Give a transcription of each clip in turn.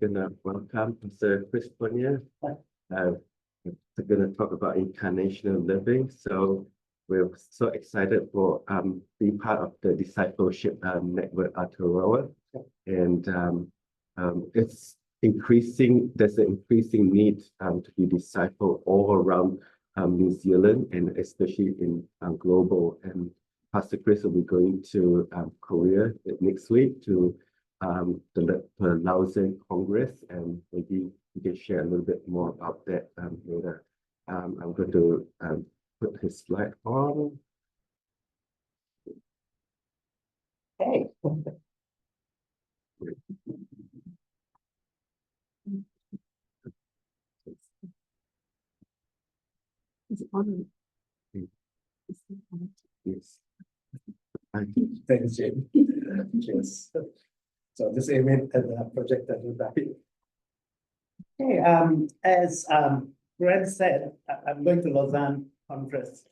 we're gonna welcome Mr. Chris Ponniah. We're gonna talk about incarnational living. So we're so excited for being part of the discipleship network Aotearoa, and it's increasing. There's an increasing need to be discipled all around New Zealand, and especially in global. And Pastor Chris will be going to Korea next week to the Lausanne Congress, and maybe we can share a little bit more about that later. I'm going to put his slide on. Hey. It's on. Yes. Thanks, Jim. Cheers. So this aiming at the project that we're back. Okay, as Brent said, I'm going to Lausanne conference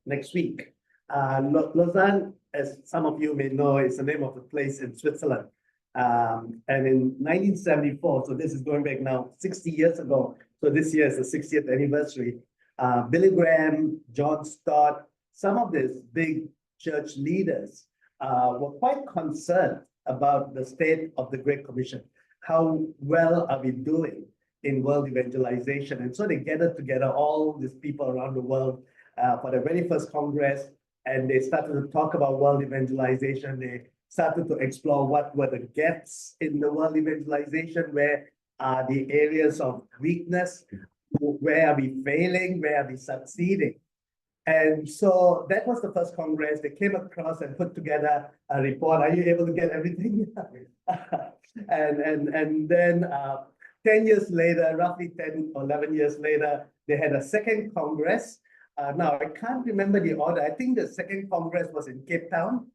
next week. Lausanne, as some of you may know, is the name of a place in Switzerland. And in 1974, so this is going back now 60 years ago. So this year is the 60th anniversary. Billy Graham, John Stott, some of these big church leaders were quite concerned about the state of the Great Commission. How well are we doing in world evangelization? And so they gathered together all these people around the world for the very first Congress, and they started to talk about world evangelization. They started to explore what were the gaps in the world evangelization, where are the areas of weakness, where are we failing, where are we succeeding. And so that was the first Congress. They came across and put together a report. Are you able to get everything? and then 10 years later, roughly 10 or 11 years later, they had a second Congress. Now, I can't remember the order. I think the second Congress was in Cape Town,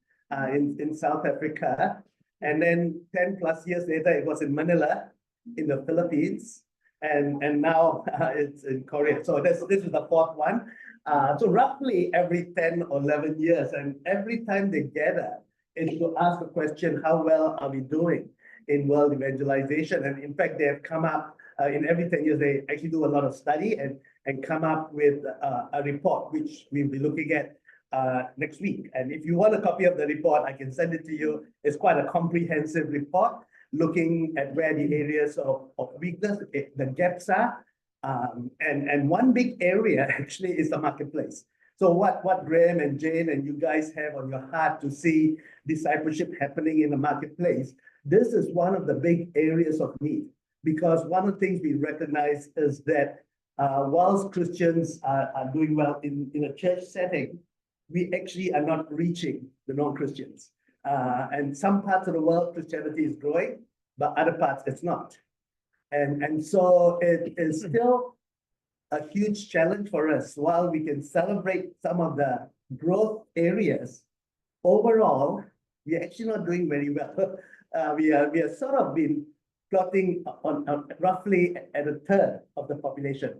in South Africa. And then 10 plus years later, it was in Manila, in the Philippines. And now it's in Korea. So this is the fourth one. So roughly every 10 or 11 years, and every time they gather, it's to ask the question, how well are we doing in world evangelization? And in fact, they have come up in every 10 years, they actually do a lot of study and come up with a report, which we'll be looking at next week. And if you want a copy of the report, I can send it to you. It's quite a comprehensive report, looking at where the areas of weakness, the gaps are. And one big area actually is the marketplace. So what Graham and Jane and you guys have on your heart to see discipleship happening in the marketplace, this is one of the big areas of need. Because one of the things we recognize is that whilst Christians are doing well in a church setting, we actually are not reaching the non-Christians. And some parts of the world, Christianity is growing, but other parts it's not. And so it is still a huge challenge for us. While we can celebrate some of the growth areas, overall, we're actually not doing very well. We are sort of been plotting on roughly at a third of the population.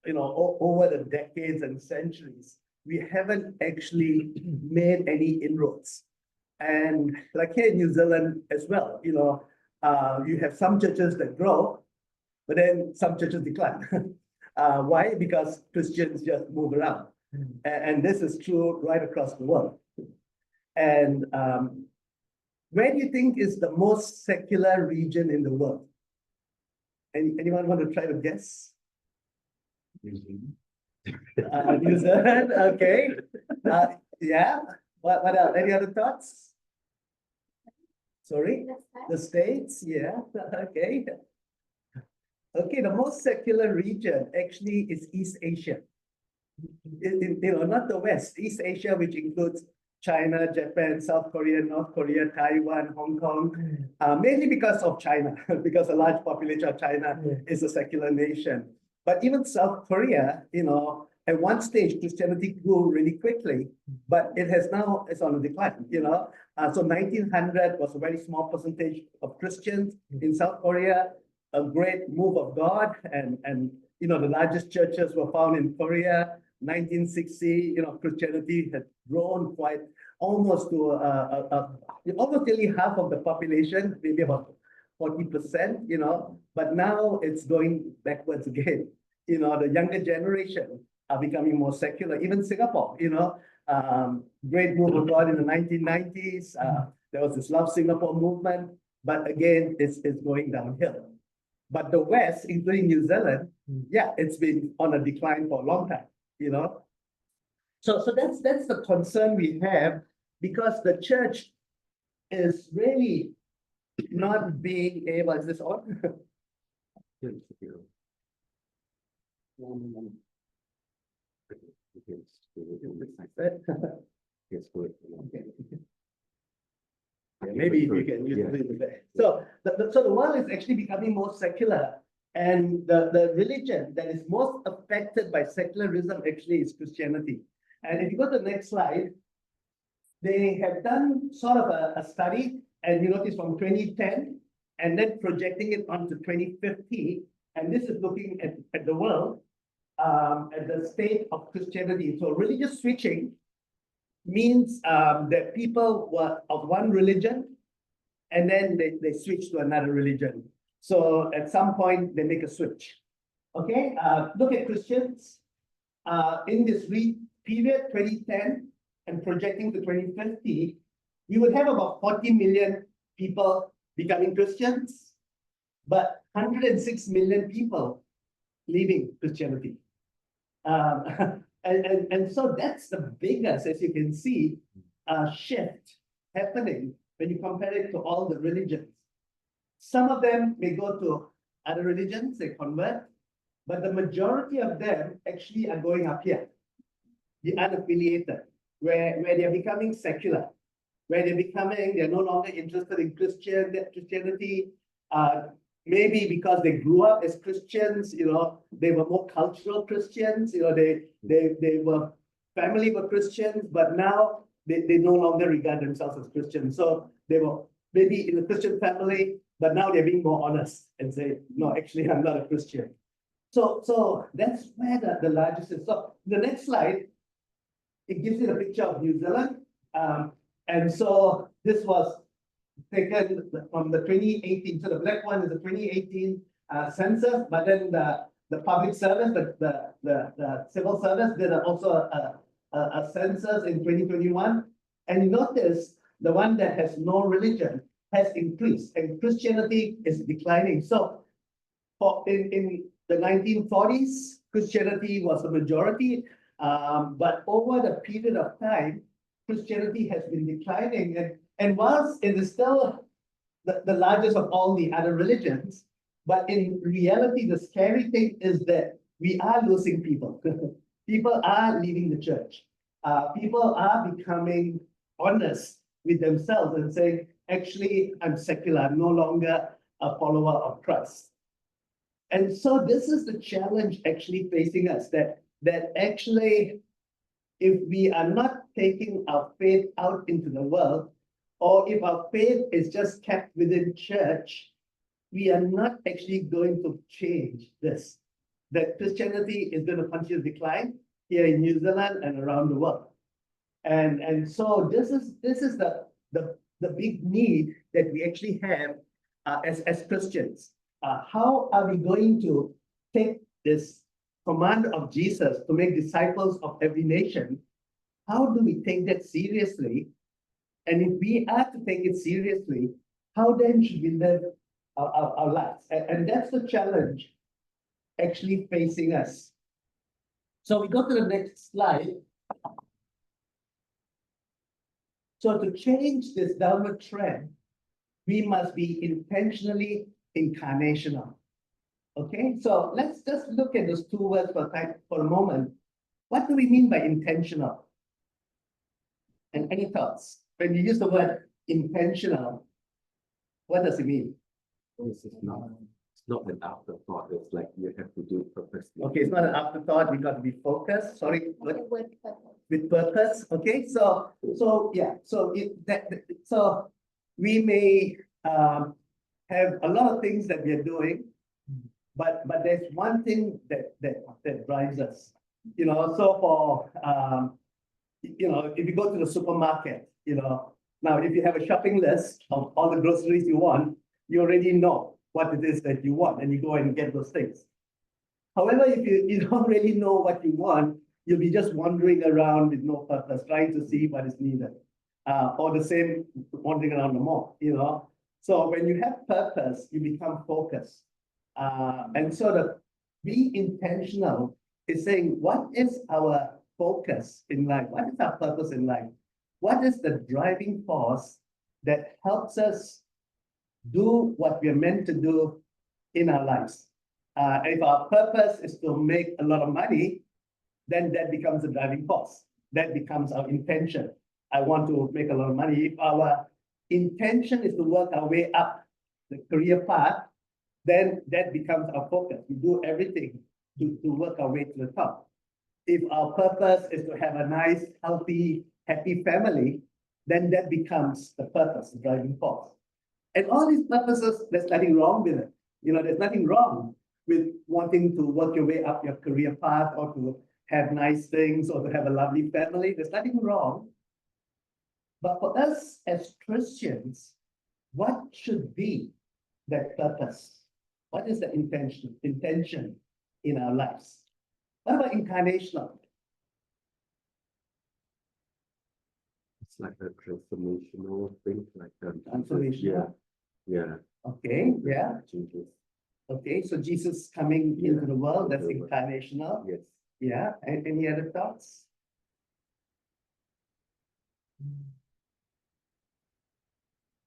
You know, over the decades and centuries, we haven't actually made any inroads. And like here in New Zealand as well, you know, you have some churches that grow, but then some churches decline. Why? Because Christians just move around. And this is true right across the world. And where do you think is the most secular region in the world? Anyone want to try to guess? New Zealand. New Zealand, okay. Yeah. What else? Any other thoughts? Sorry? The States, yeah. Okay. Okay, the most secular region actually is East Asia. You know, not the West. East Asia, which includes China, Japan, South Korea, North Korea, Taiwan, Hong Kong, mainly because of China, because a large population of China is a secular nation. But even South Korea, you know, at one stage, Christianity grew really quickly, but it's on a decline, you know. So 1900 was a very small percentage of Christians in South Korea, a great move of God, and you know, the largest churches were found in Korea. 1960, you know, Christianity had grown quite almost to almost nearly half of the population, maybe about 40%, but now it's going backwards again. The younger generation are becoming more secular. Even Singapore, great move of God in the 1990s. There was this Love Singapore movement, but again, it's going downhill. But the West, including New Zealand, yeah, it's been on a decline for a long time, So that's the concern we have, because the church is really not being able. Is this on? Yes, good. Okay. Yeah, maybe if you can use it there. So the world is actually becoming more secular, and the religion that is most affected by secularism actually is Christianity. And if you go to the next slide, they have done sort of a study, and you notice from 2010, and then projecting it onto 2050, and this is looking at the world, at the state of Christianity. So religious switching means that people were of one religion, and then they switch to another religion. So at some point, they make a switch. Okay, look at Christians in this period, 2010, and projecting to 2050, we would have about 40 million people becoming Christians, but 106 million people leaving Christianity. And so that's the biggest, as you can see, shift happening when you compare it to all the religions. Some of them may go to other religions, they convert, but the majority of them actually are going up here, the unaffiliated, where they're becoming secular, where they're no longer interested in Christianity, maybe because they grew up as Christians, they were more cultural Christians, they were family were Christians, but now they no longer regard themselves as Christians. So they were maybe in a Christian family, but now they're being more honest and say, no, actually, I'm not a Christian. So that's where the largest is. So the next slide, it gives you the picture of New Zealand. And so this was taken from the 2018. So the black one is the 2018 census, but then the public service, the civil service did also a census in 2021. And you notice the one that has no religion has increased, and Christianity is declining. So in the 1940s, Christianity was the majority, but over the period of time, Christianity has been declining. And whilst it is still the largest of all the other religions, but in reality, the scary thing is that we are losing people. People are leaving the church. People are becoming honest with themselves and saying, actually, I'm secular. I'm no longer a follower of Christ. And so this is the challenge actually facing us, that actually, if we are not taking our faith out into the world, or if our faith is just kept within church, we are not actually going to change this. That Christianity is going to continue to decline here in New Zealand and around the world. And so this is the big need that we actually have as Christians. How are we going to take this command of Jesus to make disciples of every nation? How do we take that seriously? And if we are to take it seriously, how then should we live our lives? And that's the challenge actually facing us. So we go to the next slide. So to change this downward trend, we must be intentionally incarnational. Okay, so let's just look at those two words for a moment. What do we mean by intentional? And any thoughts? When you use the word intentional, what does it mean? It's not an afterthought. It's like you have to do it purposely. Okay, it's not an afterthought. We got to be focused. Sorry, with purpose. Okay, so yeah, so we may have a lot of things that we are doing, but there's one thing that drives us. So for if you go to the supermarket, now if you have a shopping list of all the groceries you want, you already know what it is that you want, and you go and get those things. However, if you don't really know what you want, you'll be just wandering around with no purpose, trying to see what is needed. Or the same, wandering around the mall, So when you have purpose, you become focused. And so the being intentional is saying, what is our focus in life? What is our purpose in life? What is the driving force that helps us do what we are meant to do in our lives? If our purpose is to make a lot of money, then that becomes the driving force. That becomes our intention. I want to make a lot of money. If our intention is to work our way up the career path, then that becomes our focus. We do everything to work our way to the top. If our purpose is to have a nice, healthy, happy family, then that becomes the purpose, the driving force. And all these purposes, there's nothing wrong with it. There's nothing wrong with wanting to work your way up your career path or to have nice things or to have a lovely family. There's nothing wrong. But for us as Christians, what should be that purpose? What is the intention in our lives? What about incarnational? It's like a transformational thing, like Transformational? Yeah. Okay, yeah. Jesus. Okay, so Jesus coming into the world, that's incarnational. Yes. Yeah, and any other thoughts?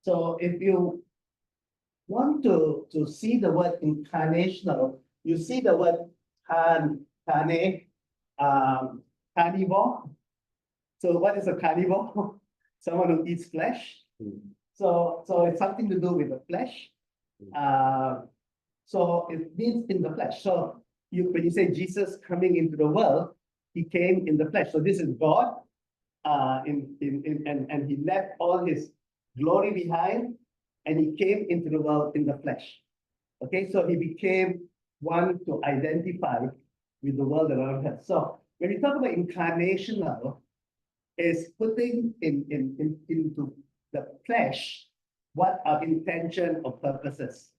So if you want to see the word incarnational, you see the word carne, carnivore. So what is a carnivore? Someone who eats flesh. So it's something to do with the flesh. So it means in the flesh. So when you say Jesus coming into the world, he came in the flesh. So this is God, and he left all his glory behind, and he came into the world in the flesh. Okay, so he became one to identify with the world around us. So when we talk about incarnational, is putting into the flesh what our intention or purposes.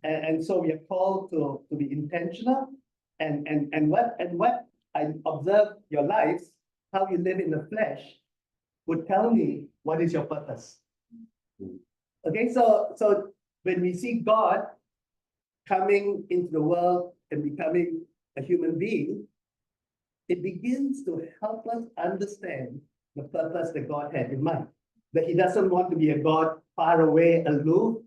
And so we are called to be intentional, and what I observe your lives, how you live in the flesh, would tell me what is your purpose. Okay, so when we see God coming into the world and becoming a human being, it begins to help us understand the purpose that God had in mind. That he doesn't want to be a God far away, aloof.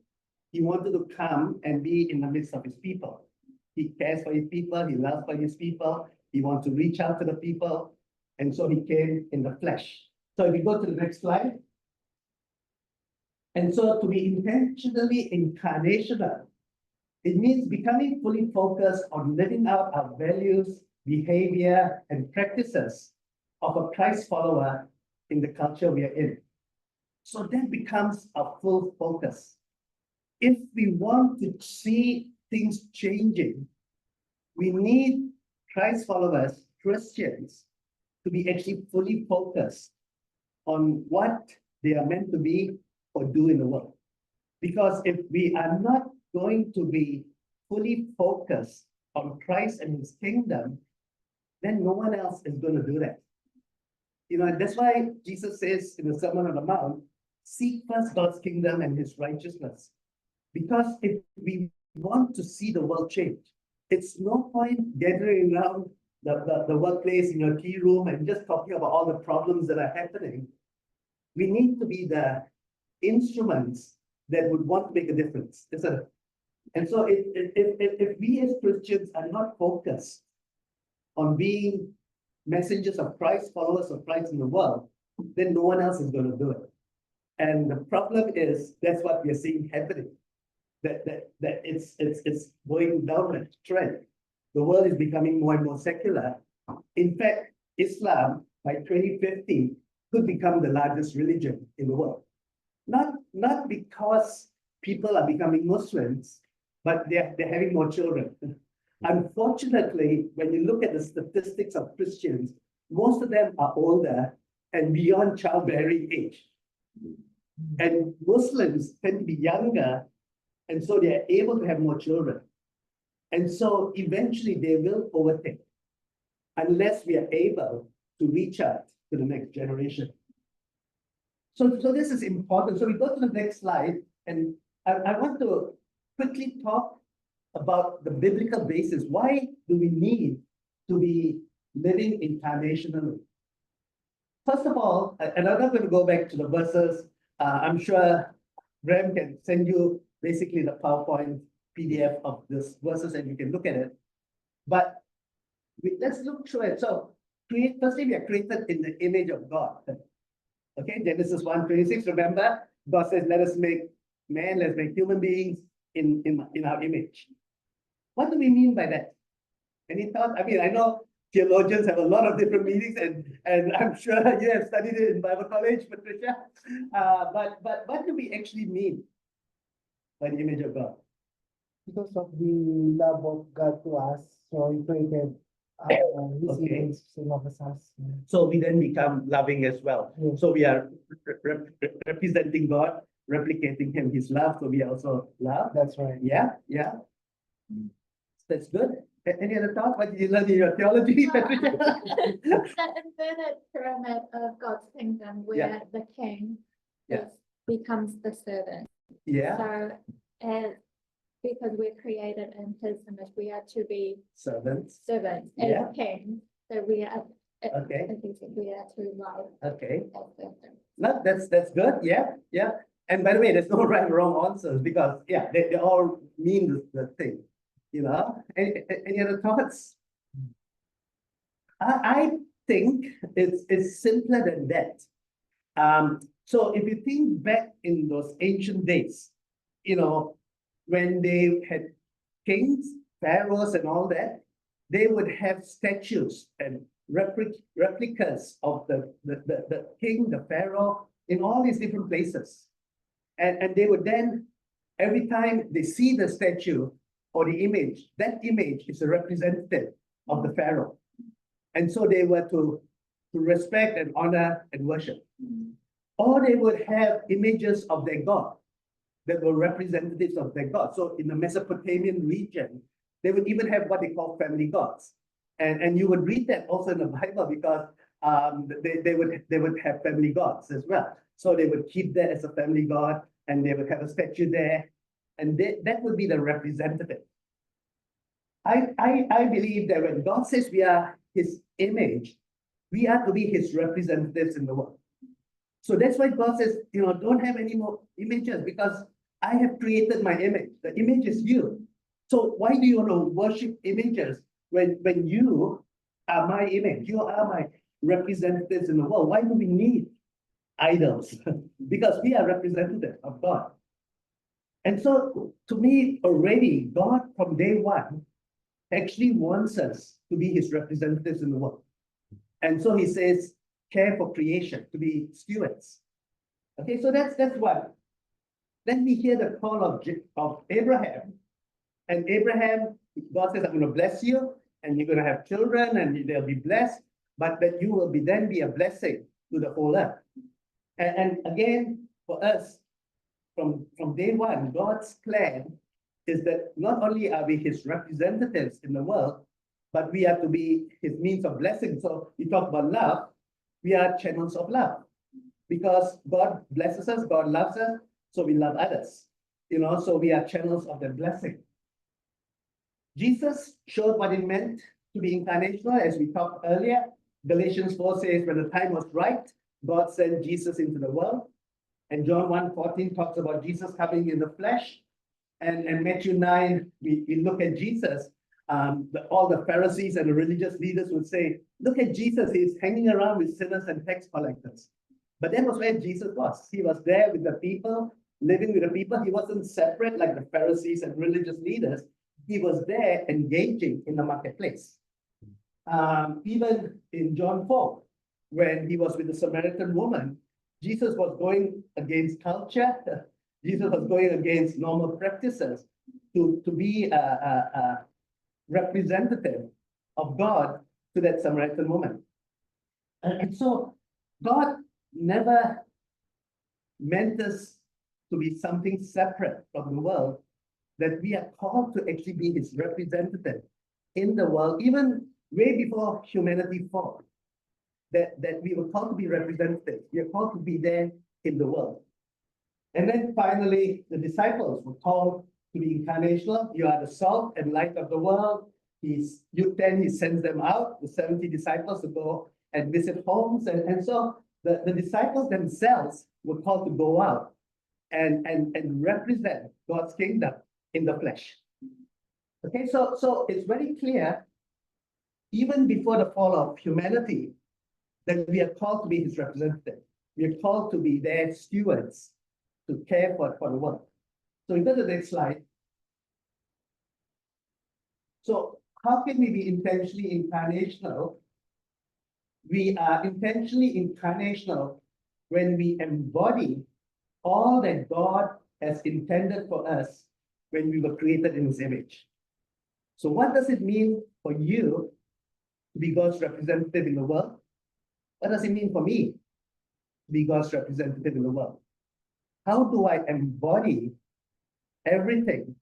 He wanted to come and be in the midst of his people. He cares for his people. He loves for his people. He wants to reach out to the people. And so he came in the flesh. So if you go to the next slide. And so to be intentionally incarnational, it means becoming fully focused on living out our values, behavior, and practices of a Christ follower in the culture we are in. So that becomes our full focus. If we want to see things changing, we need Christ followers, Christians, to be actually fully focused on what they are meant to be or do in the world. Because if we are not going to be fully focused on Christ and his kingdom, then no one else is going to do that. That's why Jesus says in the Sermon on the Mount, seek first God's kingdom and his righteousness. Because if we want to see the world change, it's no point gathering around the workplace in your tea room and just talking about all the problems that are happening. We need to be the instruments that would want to make a difference, isn't it? And so if we as Christians are not focused on being messengers of Christ, followers of Christ in the world, then no one else is going to do it. And the problem is that's what we are seeing happening. That it's going down a trend. The world is becoming more and more secular. In fact, Islam by 2050 could become the largest religion in the world. Not because people are becoming Muslims, but they're having more children. Unfortunately, when you look at the statistics of Christians, most of them are older and beyond childbearing age. And Muslims tend to be younger And so they are able to have more children. And so eventually they will overtake unless we are able to reach out to the next generation. So this is important. So we go to the next slide, and I want to quickly talk about the biblical basis. Why do we need to be living incarnationally? First of all, and I'm not going to go back to the verses. I'm sure Graham can send you basically the PowerPoint PDF of this verses, and you can look at it. But let's look through it. So firstly, we are created in the image of God. Okay, Genesis 1:26. Remember, God says, "Let us make man, let's make human beings in our image." What do we mean by that? Any thoughts? I mean, I know theologians have a lot of different meanings, and I'm sure you have studied it in Bible college, Patricia. But what do we actually mean by the image of God? Because of the love of God to us, so He created His Okay. image, same of us. So we then become loving as well. Yes. So we are representing God, replicating Him, His love. So we also love. That's right. Yeah, yeah. That's good. Any other thoughts? What did you learn in your theology, Patricia? The inverted pyramid of God's kingdom, where Yeah. the king Yeah. becomes the servant. Yeah, So, because we're created in His image, we are to be servants. servants Yeah. as king. So we are. Okay. We are to love Okay. as servants. No, that's good. Yeah, yeah. And by the way, there's no right or wrong answers because yeah, they all mean the thing. You know, any other thoughts? I think it's simpler than that. So if you think back in those ancient days, you know, when they had kings, pharaohs, and all that, they would have statues and replicas of the king, the pharaoh, in all these different places. And they would then, every time they see the statue or the image, that image is a representative of the pharaoh. And so they were to respect and honor and worship. Or they would have images of their god that were representatives of their god. So in the Mesopotamian region, they would even have what they call family gods. And you would read that also in the Bible because they would have family gods as well. So they would keep that as a family god, and they would have a statue there, and that would be the representative. I believe that when God says we are His image, we are to be His representatives in the world. So that's why God says, you know, don't have any more images because I have created my image. The image is you. So why do you want to worship images when you are my image? You are my representatives in the world. Why do we need idols? Because we are representatives of God. And so to me, already, God from day one actually wants us to be His representatives in the world. And so He says, care for creation, to be stewards. Okay, so that's one. Then we hear the call of Abraham. And Abraham, God says, I'm going to bless you, and you're going to have children, and they'll be blessed, but that you will then be a blessing to the whole earth. And again, for us, from day one, God's plan is that not only are we His representatives in the world, but we are to be His means of blessing. So you talk about love, we are channels of love. Because God blesses us, God loves us, so we love others. You know, so we are channels of that blessing. Jesus showed what it meant to be incarnational, as we talked earlier. Galatians 4 says, when the time was right, God sent Jesus into the world. And John 1:14 talks about Jesus coming in the flesh. And Matthew 9, we look at Jesus. All the Pharisees and the religious leaders would say, look at Jesus, he's hanging around with sinners and tax collectors. But that was where Jesus was. He was there with the people, living with the people. He wasn't separate like the Pharisees and religious leaders. He was there engaging in the marketplace. Even in John 4, when he was with the Samaritan woman, Jesus was going against culture. Jesus was going against normal practices to be a representative of God to that Samaritan woman. And so God never meant us to be something separate from the world, that we are called to actually be his representative in the world, even way before humanity formed, that we were called to be representatives. We are called to be there in the world. And then finally, the disciples were called to be incarnational. You are the salt and light of the world. Luke 10, he sends them out, the 70 disciples, to go and visit homes. And so the disciples themselves were called to go out and represent God's kingdom in the flesh. Okay, so it's very clear, even before the fall of humanity, that we are called to be his representative. We are called to be their stewards, to care for the world. So we go to the next slide. So how can we be intentionally incarnational? We are intentionally incarnational when we embody all that God has intended for us when we were created in his image. So what does it mean for you to be God's representative in the world? What does it mean for me to be God's representative in the world? How do I embody everything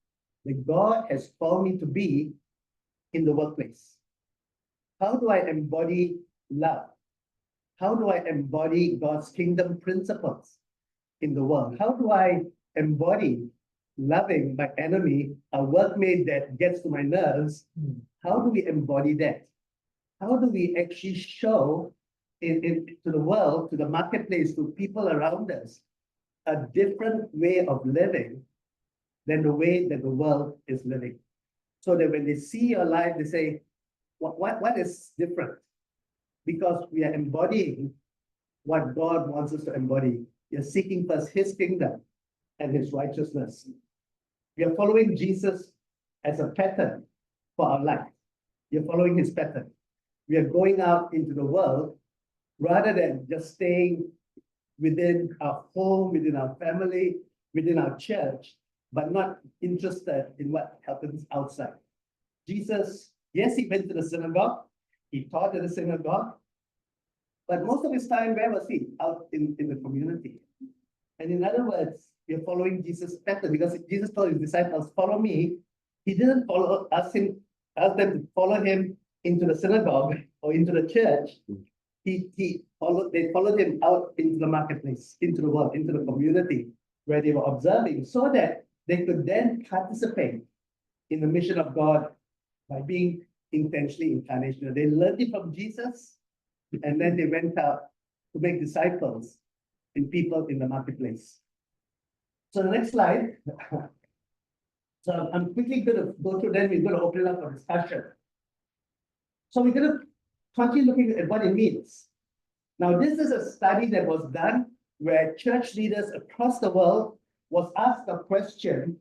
that God has called me to be in the workplace? How do I embody love? How do I embody God's kingdom principles in the world? How do I embody loving my enemy, a workmate that gets to my nerves? How do we embody that? How do we actually show to the world, to the marketplace, to people around us, a different way of living than the way that the world is living? So that when they see your life, they say, what is different? Because we are embodying what God wants us to embody. We are seeking first his kingdom and his righteousness. We are following Jesus as a pattern for our life. We are following his pattern. We are going out into the world rather than just staying within our home, within our family, within our church, but not interested in what happens outside. Jesus, yes, he went to the synagogue, he taught at the synagogue, but most of his time, where was he? Out in the community. And in other words, we are following Jesus' pattern, because Jesus told his disciples, follow me. He didn't ask them to follow him into the synagogue or into the church. They followed him out into the marketplace, into the world, into the community where they were observing, so that they could then participate in the mission of God by being intentionally incarnational. They learned it from Jesus, and then they went out to make disciples in people in the marketplace. So the next slide. So I'm quickly going to go through, then we're going to open it up for discussion. So we're going to continue looking at what it means. Now, this is a study that was done where church leaders across the world was asked a question: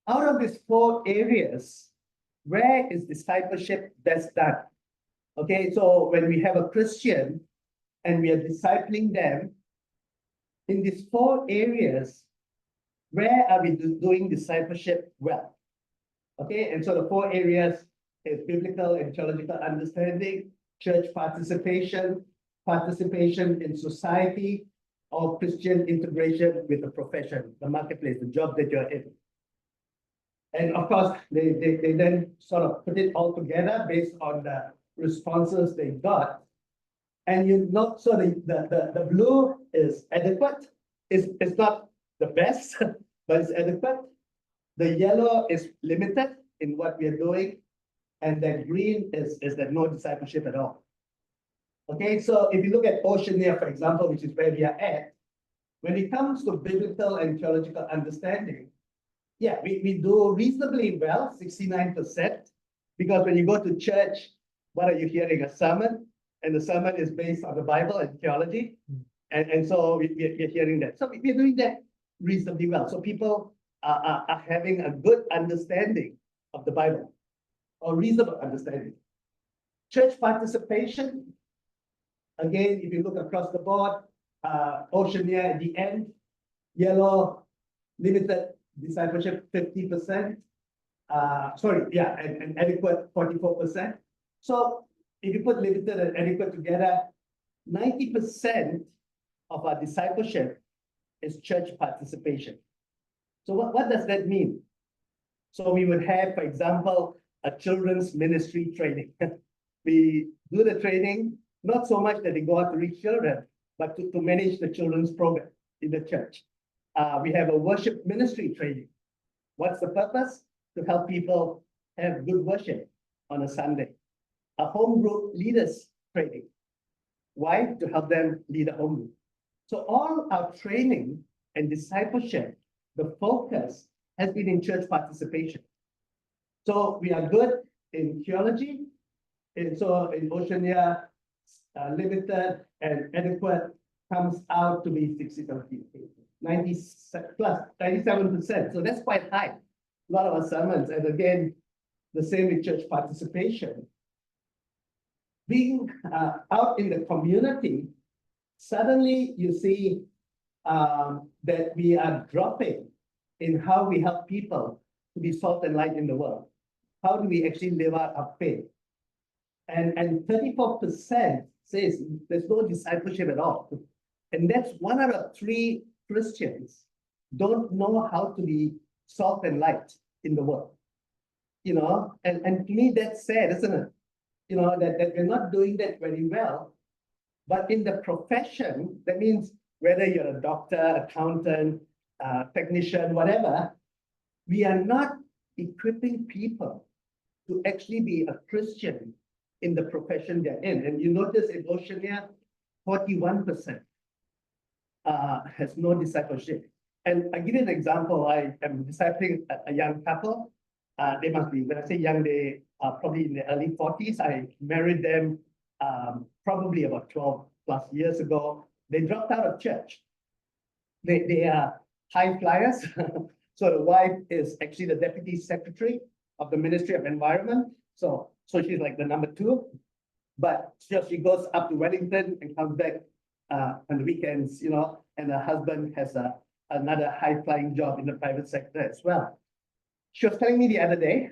out of these 4 areas, where is discipleship best done? Okay, so when we have a Christian and we are discipling them, in these 4 areas, where are we doing discipleship well? Okay, and so the 4 areas is biblical and theological understanding, church participation, participation in society, or Christian integration with the profession, the marketplace, the job that you're in. And of course, they then sort of put it all together based on the responses they got. And you know, so the blue is adequate. It's not the best, but it's adequate. The yellow is limited in what we are doing. And then green is that no discipleship at all. Okay, so if you look at Oceania, for example, which is where we are at, when it comes to biblical and theological understanding, yeah, we do reasonably well, 69%, because when you go to church, what are you hearing? A sermon, and the sermon is based on the Bible and theology. And so we're hearing that. So we're doing that reasonably well. So people are having a good understanding of the Bible, or reasonable understanding. Church participation, again, if you look across the board, Oceania at the end, yellow, limited discipleship, 50%. And adequate, 44%. So if you put limited and adequate together, 90% of our discipleship is church participation. So what does that mean? So we would have, for example, a children's ministry training. We do the training, not so much that they go out to reach children, but to manage the children's program in the church. We have a worship ministry training. What's the purpose? To help people have good worship on a Sunday. A home group leaders training. Why? To help them lead a home group. So all our training and discipleship, the focus has been in church participation. So we are good in theology, and so in Oceania, limited and adequate comes out to be 60, 90 plus 97%. So that's quite high. A lot of our sermons, and again, the same with church participation. Being out in the community, suddenly you see that we are dropping in how we help people to be salt and light in the world. How do we actually live out our faith? And 34% says there's no discipleship at all. And that's 1 out of 3 Christians don't know how to be salt and light in the world. You know, and to me that's sad, isn't it? You know, that we're not doing that very well. But in the profession, that means whether you're a doctor, accountant, technician, whatever, we are not equipping people to actually be a Christian in the profession they're in. And you notice in Oceania, 41% has no discipleship. And I give you an example. I am discipling a young couple. They must be, when I say young, they are probably in the early 40s. I married them probably about 12 plus years ago. They dropped out of church. They are high flyers. So the wife is actually the deputy secretary of the Ministry of Environment. So she's like the number 2. But she goes up to Wellington and comes back on the weekends, you know, and her husband has another high-flying job in the private sector as well. She was telling me the other day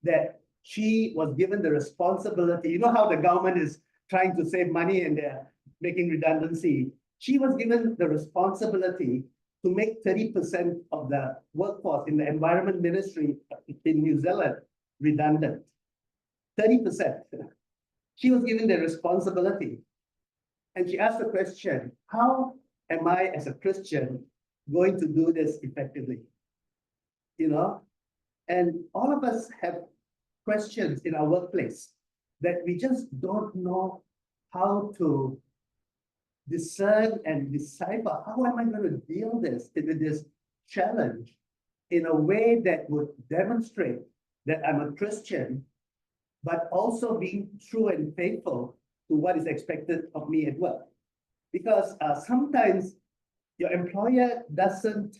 that she was given the responsibility. You know how the government is trying to save money and they're making redundancy. She was given the responsibility to make 30% of the workforce in the environment ministry in New Zealand redundant. 30%. She was given the responsibility. And she asked the question, how am I as a Christian going to do this effectively? You know, and all of us have questions in our workplace that we just don't know how to discern and decipher. How am I going to deal with this challenge in a way that would demonstrate that I'm a Christian, but also being true and faithful to what is expected of me at work? Because sometimes your employer doesn't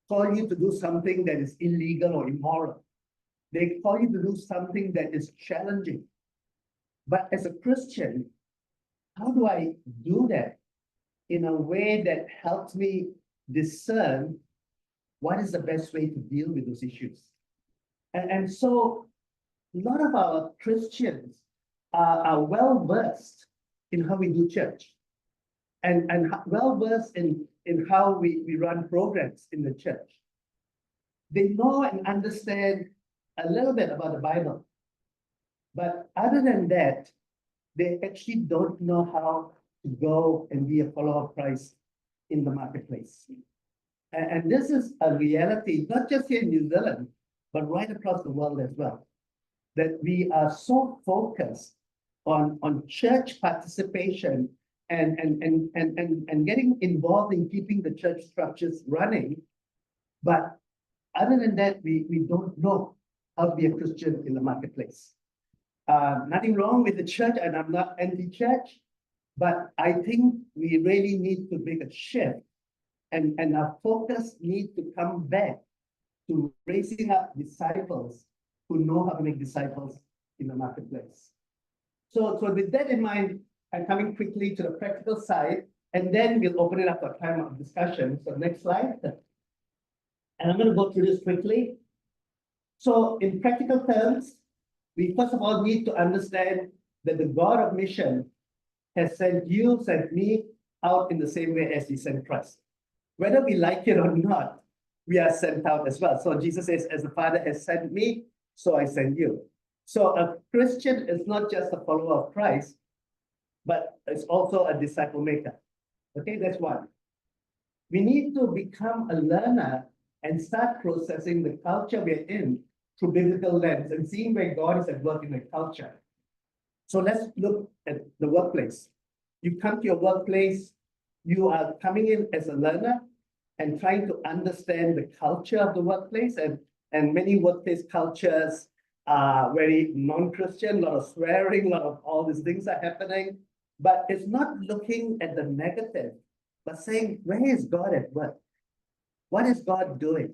call you to do something that is illegal or immoral. They call you to do something that is challenging. But as a Christian, how do I do that in a way that helps me discern what is the best way to deal with those issues? And so a lot of our Christians are well-versed in how we do church and well-versed in how we run programs in the church. They know and understand a little bit about the Bible. But other than that, they actually don't know how to go and be a follower of Christ in the marketplace. And this is a reality, not just here in New Zealand, but right across the world as well. That we are so focused on church participation and getting involved in keeping the church structures running. But other than that, we don't know how to be a Christian in the marketplace. Nothing wrong with the church, and I'm not anti-church, but I think we really need to make a shift, and our focus needs to come back to raising up disciples who know how to make disciples in the marketplace. So with that in mind, I'm coming quickly to the practical side, and then we'll open it up for a time of discussion. So next slide. And I'm going to go through this quickly. So in practical terms, we first of all need to understand that the God of mission has sent you, sent me out in the same way as he sent Christ. Whether we like it or not, we are sent out as well. So Jesus says, as the Father has sent me, so I send you. So a Christian is not just a follower of Christ, but it's also a disciple maker. Okay, that's one. We need to become a learner and start processing the culture we're in through biblical lens and seeing where God is at work in the culture. So let's look at the workplace. You come to your workplace, you are coming in as a learner and trying to understand the culture of the workplace. And many workplace cultures are very non-Christian, a lot of swearing, a lot of all these things are happening. But it's not looking at the negative, but saying, where is God at work? What is God doing?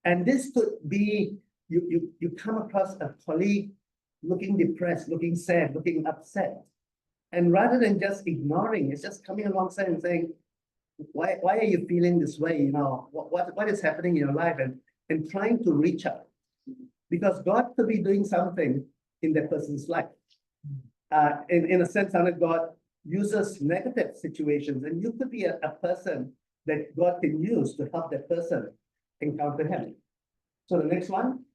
And this could be, you come across a colleague looking depressed, looking sad, looking upset. And rather than just ignoring, it's just coming alongside and saying, why are you feeling this way? You know, what is happening in your life? And trying to reach out. Because God could be doing something in that person's life. In a sense, God uses negative situations, and you could be a person that God can use to help that person encounter Him. So the next one.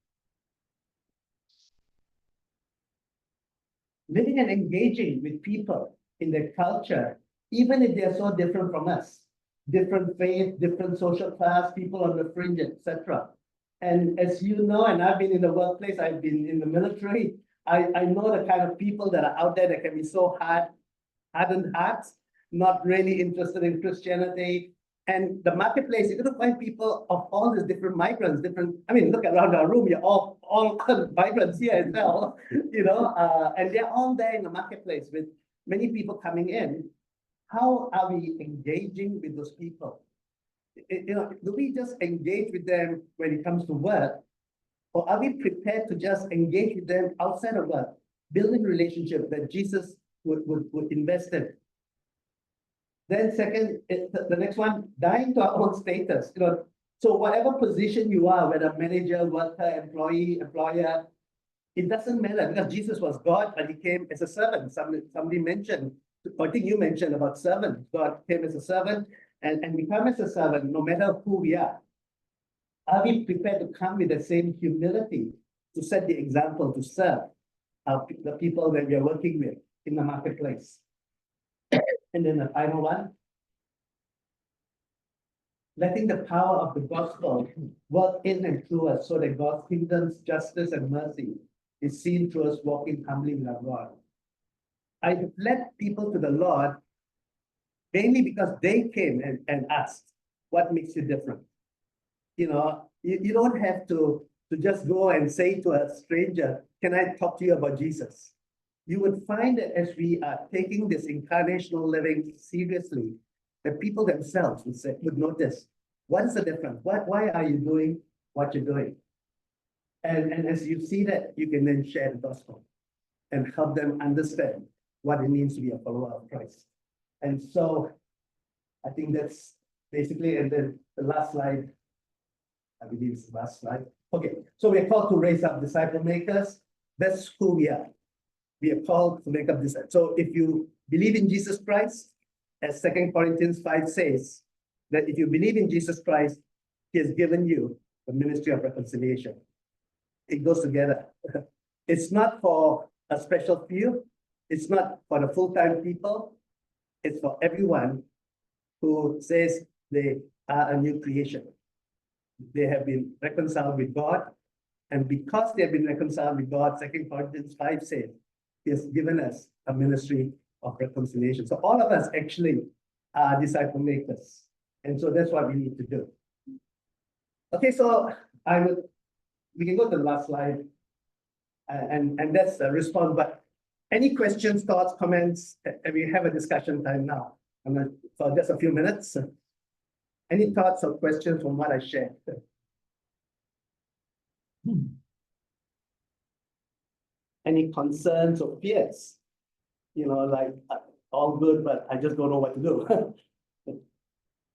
Living and engaging with people in their culture, even if they're so different from us, different faith, different social class, people on the fringe, etc. And as you know, and I've been in the workplace, I've been in the military, I know the kind of people that are out there that can be so hardened hearts, not really interested in Christianity. And the marketplace, you're going to find people of all these different migrants, I mean, look around our room, you're all migrants here as well, you know, and they're all there in the marketplace with many people coming in. How are we engaging with those people? You know, do we just engage with them when it comes to work? Or are we prepared to just engage with them outside of work, building relationships that Jesus would invest in? Then second, the next one, dying to our own status. You know, so whatever position you are, whether manager, worker, employee, employer, it doesn't matter because Jesus was God, but He came as a servant. Somebody mentioned, I think you mentioned about servant. God came as a servant, and we come as a servant no matter who we are. Are we prepared to come with the same humility to set the example, to serve the people that we are working with in the marketplace? And then the final one, letting the power of the gospel work in and through us so that God's kingdom's justice and mercy is seen through us walking humbly with our God. I have led people to the Lord mainly because they came and asked, what makes you different? You know, you don't have to just go and say to a stranger, can I talk to you about Jesus? You would find that as we are taking this incarnational living seriously, that people themselves would notice, what is the difference? Why are you doing what you're doing? And as you see that, you can then share the gospel and help them understand what it means to be a follower of Christ. And so I think that's basically, and then the last slide, I believe it's the last slide. Okay, so we're called to raise up disciple makers. That's who we are. We are called to make up disciples. So if you believe in Jesus Christ, as 2 Corinthians 5 says, that if you believe in Jesus Christ, He has given you the ministry of reconciliation. It goes together. It's not for a special few. It's not for the full-time people. It's for everyone who says they are a new creation. They have been reconciled with God. And because they have been reconciled with God, 2 Corinthians 5 says, He has given us a ministry of reconciliation. So all of us actually are disciple makers. And so that's what we need to do. Okay, so we can go to the last slide. And that's the response. But any questions, thoughts, comments? And we have a discussion time now. For just a few minutes. Any thoughts or questions from what I shared? Any concerns or fears? You know, like all good, but I just don't know what to do.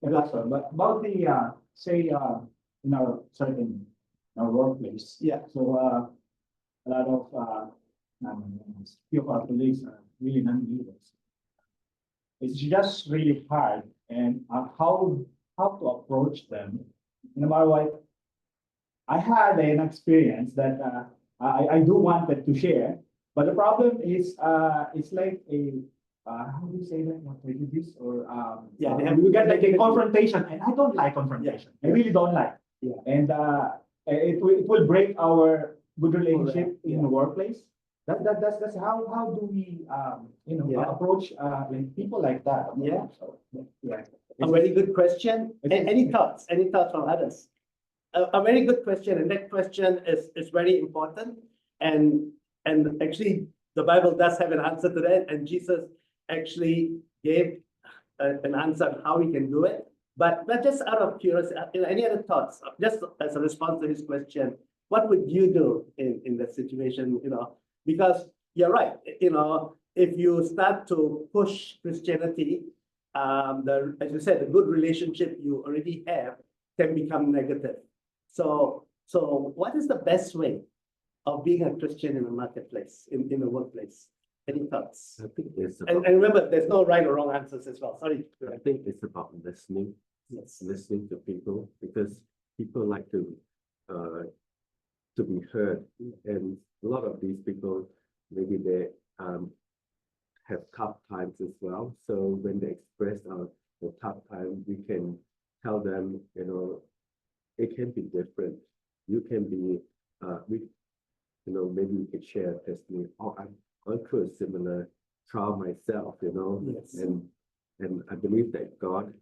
But about the say in our certain our workplace. Yeah. So a lot of few of our colleagues are really non-believers. It's just really hard, and how to approach them my wife, I had an experience that I do wanted to share, but the problem is it's like a how do you say that? What prejudice or Yeah, they we got like a confrontation, and I don't like confrontation. I really don't like. Yeah. And it will break our good relationship in Yeah. the workplace. That's how do we Yeah. approach like people like that? Yeah. So, yeah. A very good question. Any thoughts? Any thoughts from others? A very good question, and that question is very important. And actually, the Bible does have an answer to that, and Jesus actually gave an answer on how we can do it. But just out of curiosity, any other thoughts? Just as a response to his question, what would you do in that situation? Because you're right. If you start to push Christianity, as you said, the good relationship you already have can become negative. So what is the best way of being a Christian in the marketplace, in the workplace? Any thoughts? I think it's And remember, there's no right or wrong answers as well. Sorry. I think it's about listening. Yes. Listening to people, because people like to be heard, and a lot of these people, maybe they have tough times as well. So when they express the tough time, we can tell them, it can be different. You can be, maybe we could share a testimony. Oh, I've gone through a similar trial myself, Yes. and I believe that God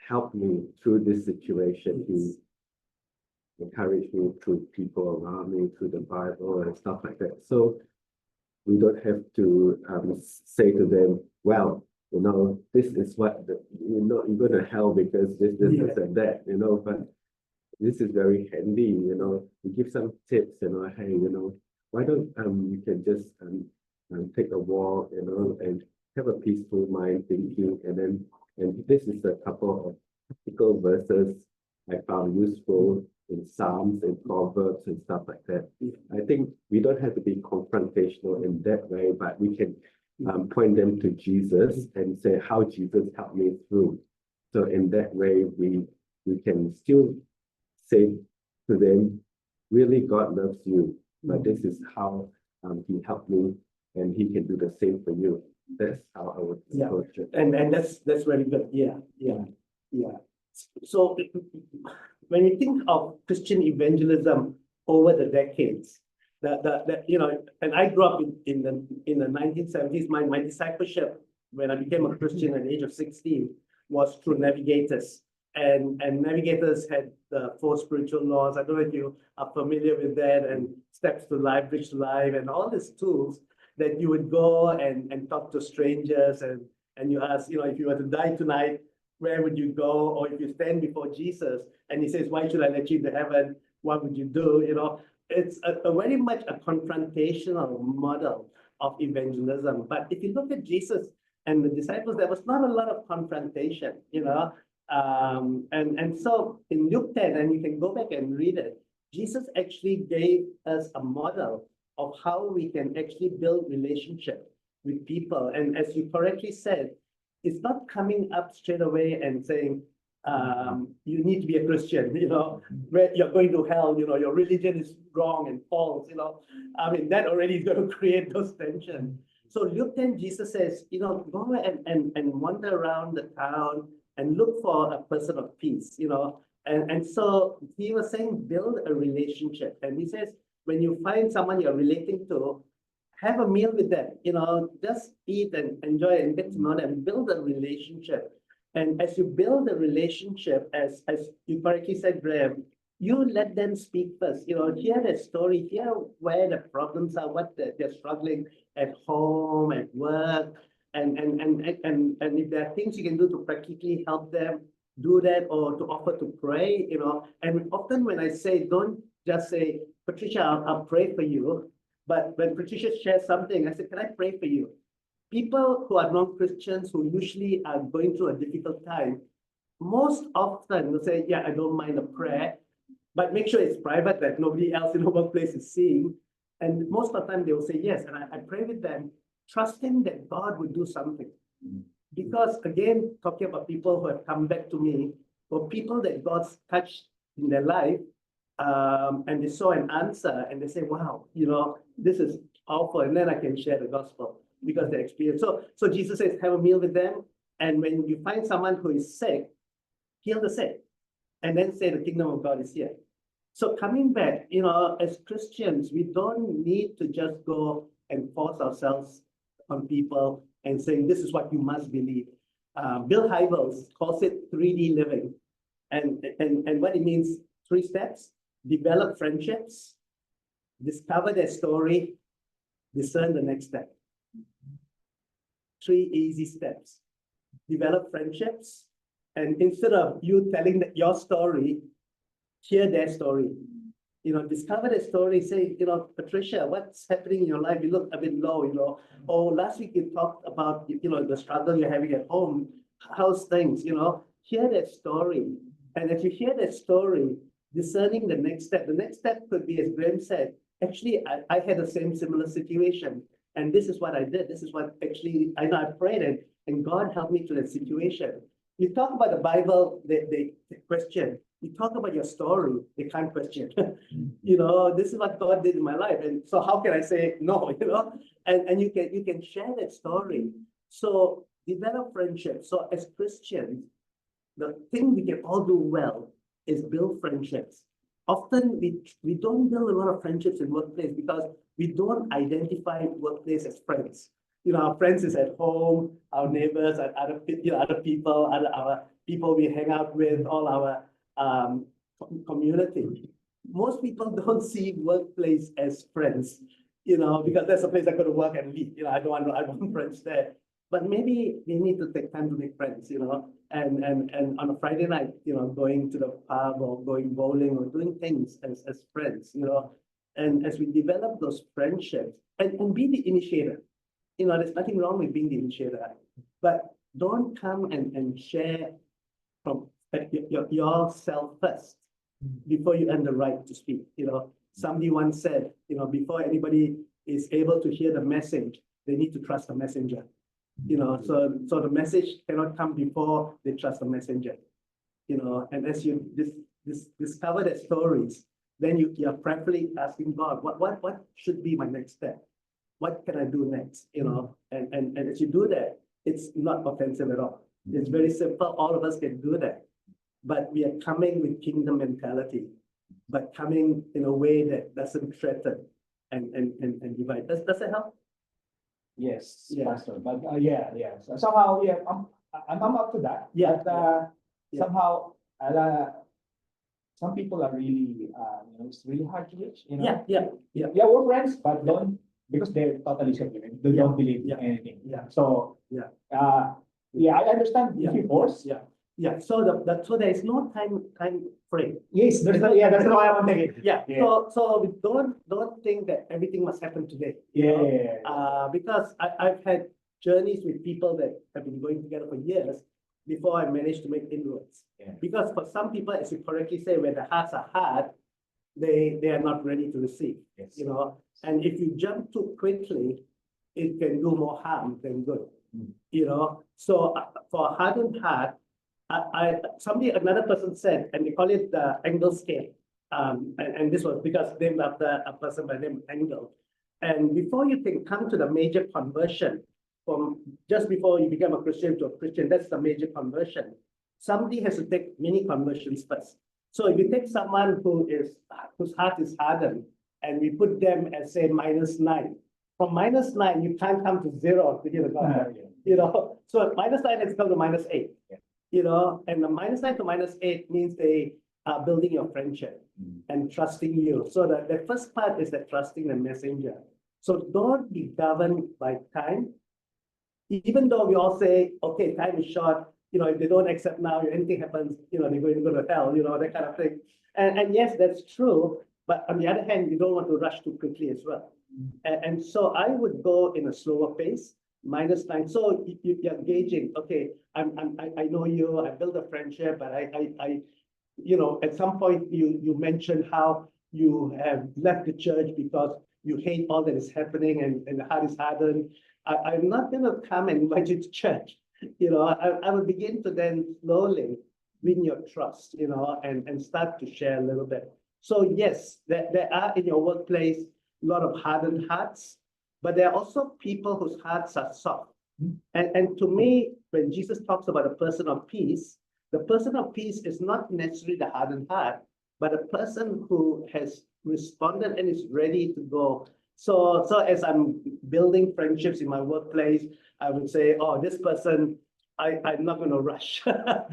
helped me through this situation. Yes. He encouraged me through people around me, through the Bible and stuff like that. So we don't have to say to them, well, this is what you're going to hell because this Yeah. and that, but this is very handy, we give some tips, hey, why don't you can just take a walk, and have a peaceful mind thinking, and this is a couple of practical verses I found useful in Psalms and Proverbs and stuff like that. I think we don't have to be confrontational in that way, but we can point them to Jesus and say how Jesus helped me through. So in that way, we can still say to them, really, God loves you, but this is how he helped me, and he can do the same for you. That's how I would Yeah. approach it. And that's very good. Yeah. So when you think of Christian evangelism over the decades, and I grew up in the 1970s. My discipleship when I became a Christian at the age of 16 was through Navigators. And Navigators had the 4 spiritual laws. I don't know if you are familiar with that, and Steps to Life, Bridge to Life, and all these tools that you would go and talk to strangers, and you ask, if you were to die tonight, where would you go? Or if you stand before Jesus and he says, why should I let you into heaven? What would you do? It's a very much a confrontational model of evangelism. But if you look at Jesus and the disciples, there was not a lot of confrontation, and so in Luke 10, and you can go back and read it, Jesus actually gave us a model of how we can actually build relationship with people. And as you correctly said, it's not coming up straight away and saying, you need to be a Christian, where you're going to hell, your religion is wrong and false, that already is going to create those tensions. So Luke 10, Jesus says, go and wander around the town and look for a person of peace, and so he was saying, build a relationship. And he says, when you find someone you're relating to, have a meal with them, just eat and enjoy and get to know them, build a relationship. And as you build a relationship, as you correctly said, Graham, you let them speak first, hear their story, hear where the problems are, what they're struggling at home, at work, and if there are things you can do to practically help them, do that, or to offer to pray, and often when I say, don't just say, Patricia, I'll pray for you. But when Patricia shares something, I say, can I pray for you? People who are non-Christians who usually are going through a difficult time, most often will say, yeah, I don't mind a prayer, but make sure it's private, that nobody else in the workplace is seeing. And most of the time they will say yes, and I pray with them, trusting that God will do something. Because again, talking about people who have come back to me, for people that God's touched in their life, and they saw an answer and they say, wow, this is powerful, and then I can share the gospel because they experience. So Jesus says, have a meal with them, and when you find someone who is sick, heal the sick, and then say the kingdom of God is here. So coming back, as Christians, we don't need to just go and force ourselves on people and saying, this is what you must believe. Bill Hybels calls it 3D living. And what it means, 3 steps: develop friendships, discover their story, discern the next step. 3 easy steps. Develop friendships, and instead of you telling your story, hear their story. Discover their story. Say, Patricia, what's happening in your life? You look a bit low, Oh, last week you talked about, the struggle you're having at home. How's things, Hear their story. And if you hear their story, discerning the next step. The next step could be, as Graham said, actually, I had the same similar situation. And this is what I did. This is what actually, I prayed and God helped me to that situation. You talk about the Bible, they question. You talk about your story, they can't question. This is what God did in my life. And so how can I say no, And you can share that story. So develop friendship. So as Christians, the thing we can all do well is build friendships. Often we don't build a lot of friendships in workplace because we don't identify workplace as friends. Our friends is at home, our neighbors, and other people, our people we hang out with, all our community. Most people don't see workplace as friends, because that's a place I go to work and leave. I want friends there. But maybe we need to take time to make friends, and on a Friday night, going to the pub or going bowling or doing things as friends, and as we develop those friendships and be the initiator. There's nothing wrong with being the initiator, but don't come and share from yourself first before you earn the right to speak. Somebody once said, before anybody is able to hear the message, they need to trust the messenger. So the message cannot come before they trust the messenger. And as you discover their stories, then you're prayerfully asking God, what should be my next step? What can I do next? And as you do that, it's not offensive at all. It's very simple. All of us can do that. But we are coming with kingdom mentality, but coming in a way that doesn't threaten and divide. Does that help? Yes, Yeah. Pastor. But yeah. So somehow, I'm up to that. Yeah. But Yeah. somehow, some people are really, it's really hard to reach. Yeah. Yeah, we're friends, but don't, because they're totally secular. They Yeah. don't believe Yeah. in anything. Yeah. So Yeah. I understand Yeah. if you force. Yeah. So so there is no time frame. Yes, that's why I want to take it. Yeah. Yeah. So we don't think that everything must happen today. Yeah. Because I've had journeys with people that have been going together for years before I managed to make inroads. Yeah. Because for some people, as you correctly say, when the hearts are hard, they are not ready to receive. Yes. And if you jump too quickly, it can do more harm than good. So for a hardened heart, another person said, and they call it the Engel scale. And this was because named after a person by the name Engel. And before you can come to the major conversion, from just before you become a Christian to a Christian, that's the major conversion. Somebody has to take many conversions first. So if you take someone whose heart is hardened, and we put them at say -9, from -9 you can't come to 0 to hear the gospel. So -9 has come to -8. And the -9 to -8 means they are building your friendship and trusting you. So the first part is that trusting the messenger. So don't be governed by time. Even though we all say, okay, time is short, if they don't accept now, if anything happens, they're going to go to hell, that kind of thing. And yes, that's true. But on the other hand, you don't want to rush too quickly as well. And so I would go in a slower pace, -9. So you're gauging, okay, I know you, I build a friendship, but I at some point you mentioned how you have left the church because you hate all that is happening and the heart is hardened. I'm not going to come and invite you to church. I will begin to then slowly win your trust, and start to share a little bit. So yes, there are in your workplace a lot of hardened hearts, but there are also people whose hearts are soft. And to me, when Jesus talks about a person of peace, the person of peace is not necessarily the hardened heart, but a person who has responded and is ready to go. So as I'm building friendships in my workplace, I would say, oh, this person, I'm not going to rush, but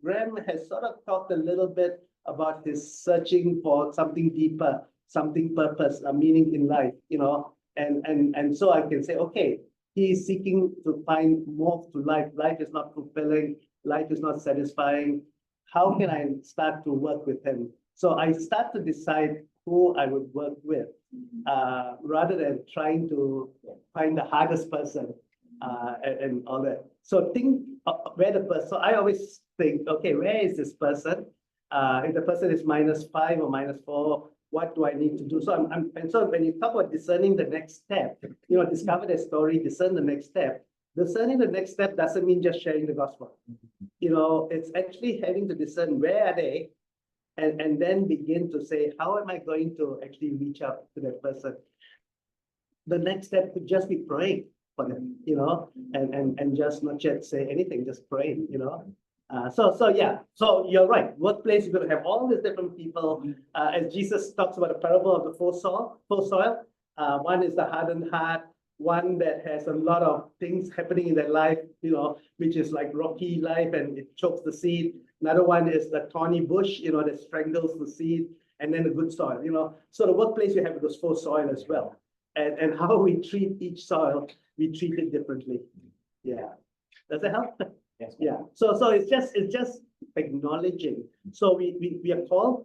Graham has sort of talked a little bit about his searching for something deeper, something purpose, a meaning in life, and so I can say, okay, he's seeking to find more to life. Life is not fulfilling. Life is not satisfying. How can I start to work with him? So I start to decide who I would work with, rather than trying to find the hardest person, and all that. So think where the person. So I always think, okay, where is this person? If the person is -5 or -4, what do I need to do? So and so when you talk about discerning the next step, discover the story, discern the next step. Discerning the next step doesn't mean just sharing the gospel. It's actually having to discern where are they, and then begin to say, how am I going to actually reach out to that person? The next step could just be praying for them, and just not yet say anything, just praying, So you're right. Workplace, you're going to have all these different people. As Jesus talks about the parable of the full soil. One is the hardened heart. One that has a lot of things happening in their life, which is like rocky life and it chokes the seed. Another one is the thorny bush, that strangles the seed, and then the good soil, So the workplace, you have those 4 soil as well. And how we treat each soil, we treat it differently. Yeah. Does that help? Yes. Yeah. So it's just acknowledging. So we are called,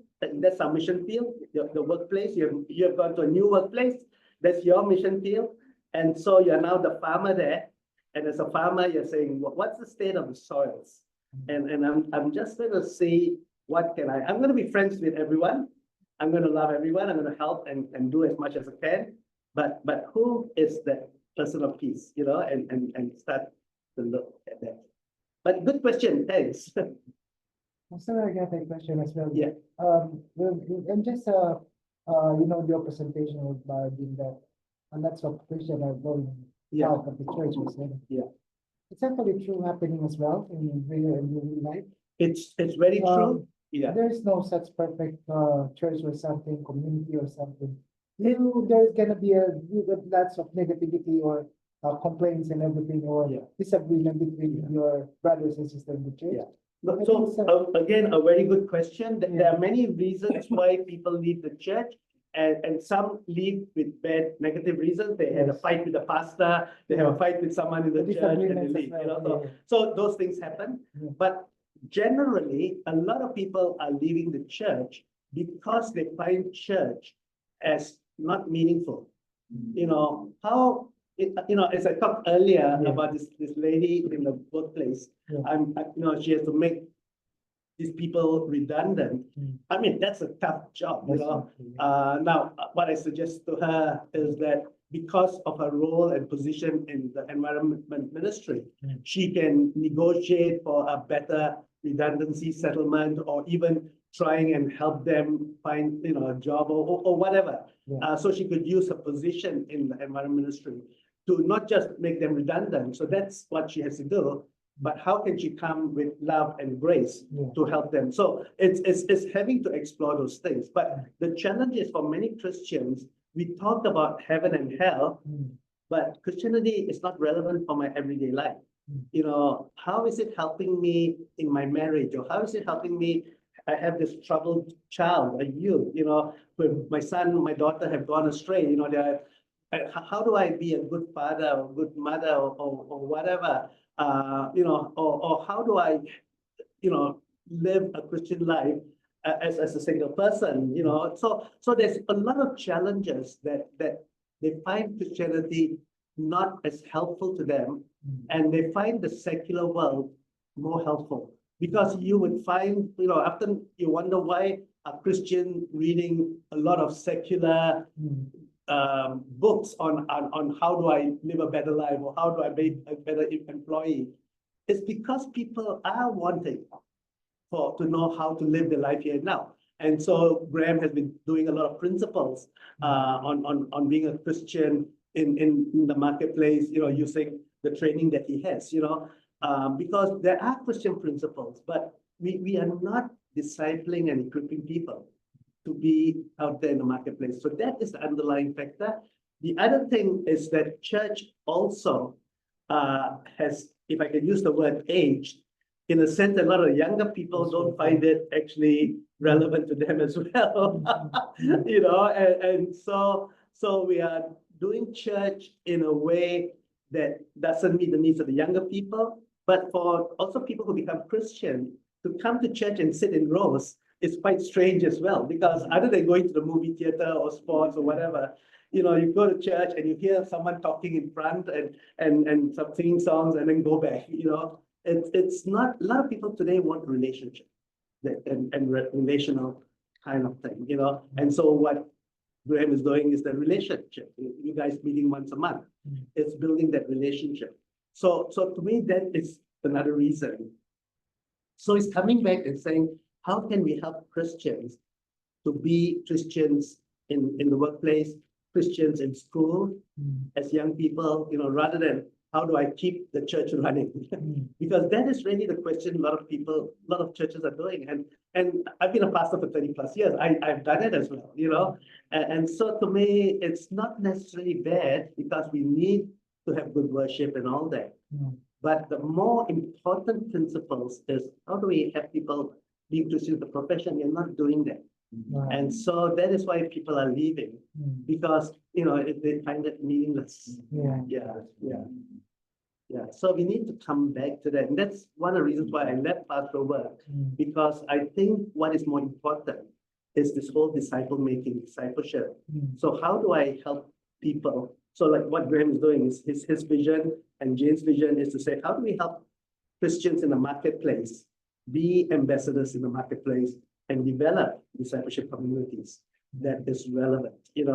that's our mission field, the workplace. You have gone to a new workplace, that's your mission field. And so you're now the farmer there. And as a farmer, you're saying, what's the state of the soils? And I'm just going to see I'm going to be friends with everyone. I'm going to love everyone. I'm going to help and do as much as I can. But who is that person of peace, and start to look at that. But good question, thanks. Sorry, I got a question as well. Yeah. And just your presentation about that lots of Christians are going out of the churches. Yeah. It's actually true happening as well in real life. It's very true. Yeah. There's no such perfect church or something, community or something. There's gonna be lots of negativity or complaints and everything, or disagreement between your brothers and sisters in the church. Yeah. So again, a very good question. There are many reasons why people leave the church, and some leave with bad negative reasons. They had a fight with the pastor, they have a fight with someone in the church, and they leave. So those things happen. But generally, a lot of people are leaving the church because they find church as not meaningful. As I talked earlier about this lady in the workplace, she has to make these people redundant. I mean, that's a tough job, Now, what I suggest to her is that because of her role and position in the environment ministry, she can negotiate for a better redundancy settlement, or even trying and help them find, a job or whatever. So she could use her position in the environment ministry to not just make them redundant. So that's what she has to do. But how can she come with love and grace to help them? So it's having to explore those things. But the challenge is for many Christians, we talk about heaven and hell, but Christianity is not relevant for my everyday life. How is it helping me in my marriage? Or how is it helping me? I have this troubled child, a youth, when my son, my daughter have gone astray, how do I be a good father or good mother or whatever? Or how do I, live a Christian life as a single person, So there's a lot of challenges that they find Christianity not as helpful to them, and they find the secular world more helpful. Because you would find, often you wonder why a Christian reading a lot of secular books on how do I live a better life, or how do I be a better employee. It's because people are wanting to know how to live their life here and now. And so Graham has been doing a lot of principles on being a Christian in the marketplace, using the training that he has, because there are Christian principles, but we are not discipling and equipping people to be out there in the marketplace. So that is the underlying factor. The other thing is that church also has, if I can use the word aged, in a sense, a lot of younger people don't find it actually relevant to them as well. And so we are doing church in a way that doesn't meet the needs of the younger people, but for also people who become Christian to come to church and sit in rows is quite strange as well, because other than going to the movie theater or sports or whatever, you go to church and you hear someone talking in front and some singing songs and then go back, It's not, a lot of people today want relationship and relational kind of thing, And so what Graham is doing is the relationship. You guys meeting once a month. It's building that relationship. So to me, that is another reason. So it's coming back and saying, how can we help Christians to be Christians in the workplace, Christians in school, as young people, rather than how do I keep the church running? Because that is really the question a lot of churches are doing. And I've been a pastor for 30 plus years. I've done it as well, And so to me, it's not necessarily bad because we need to have good worship and all that. But the more important principles is how do we have people being Christian in the profession? You're not doing that. And so that is why people are leaving, because they find it meaningless. Yeah. So we need to come back to that. And that's one of the reasons why I left pastoral work, because I think what is more important is this whole discipleship. So how do I help people? So like what Graham is doing is his vision and Jane's vision is to say, how do we help Christians in the marketplace be ambassadors in the marketplace and develop discipleship communities that is relevant,